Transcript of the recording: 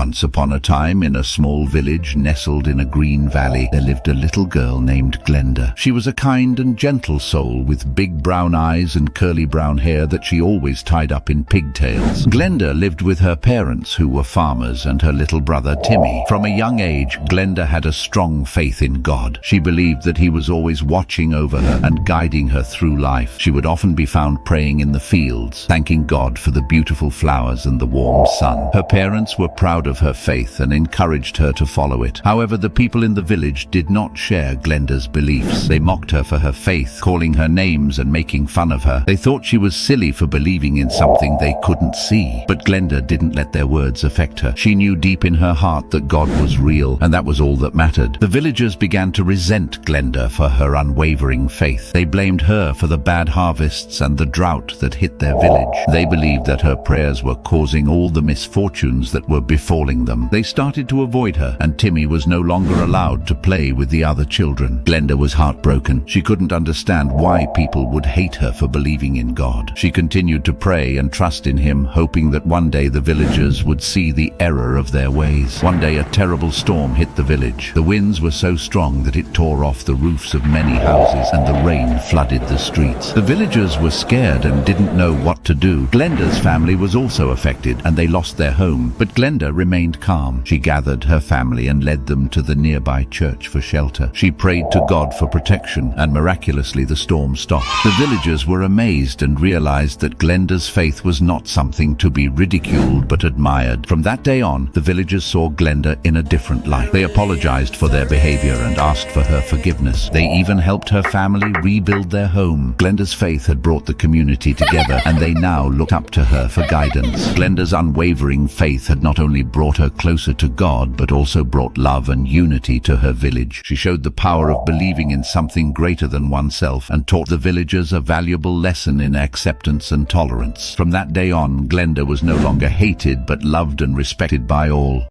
Once upon a time, in a small village nestled in a green valley, there lived a little girl named Glenda. She was a kind and gentle soul with big brown eyes and curly brown hair that she always tied up in pigtails. Glenda lived with her parents, who were farmers, and her little brother Timmy. From a young age, Glenda had a strong faith in God. She believed that he was always watching over her and guiding her through life. She would often be found praying in the fields, thanking God for the beautiful flowers and the warm sun. Her parents were proud of her faith and encouraged her to follow it. However, the people in the village did not share Glenda's beliefs. They mocked her for her faith, calling her names and making fun of her. They thought she was silly for believing in something they couldn't see. But Glenda didn't let their words affect her. She knew deep in her heart that God was real, and that was all that mattered. The villagers began to resent Glenda for her unwavering faith. They blamed her for the bad harvests and the drought that hit their village. They believed that her prayers were causing all the misfortunes that were befalling them. They started to avoid her, and Timmy was no longer allowed to play with the other children. Glenda was heartbroken. She couldn't understand why people would hate her for believing in God. She continued to pray and trust in Him, hoping that one day the villagers would see the error of their ways. One day a terrible storm hit the village. The winds were so strong that it tore off the roofs of many houses, and the rain flooded the streets. The villagers were scared and didn't know what to do. Glenda's family was also affected, and they lost their home. But Glenda remained calm. She gathered her family and led them to the nearby church for shelter. She prayed to God for protection, and miraculously the storm stopped. The villagers were amazed and realized that Glenda's faith was not something to be ridiculed but admired. From that day on, the villagers saw Glenda in a different light. They apologized for their behavior and asked for her forgiveness. They even helped her family rebuild their home. Glenda's faith had brought the community together, and they now looked up to her for guidance. Glenda's unwavering faith had not only brought her closer to God, but also brought love and unity to her village. She showed the power of believing in something greater than oneself and taught the villagers a valuable lesson in acceptance and tolerance. From that day on, Glenda was no longer hated but loved and respected by all.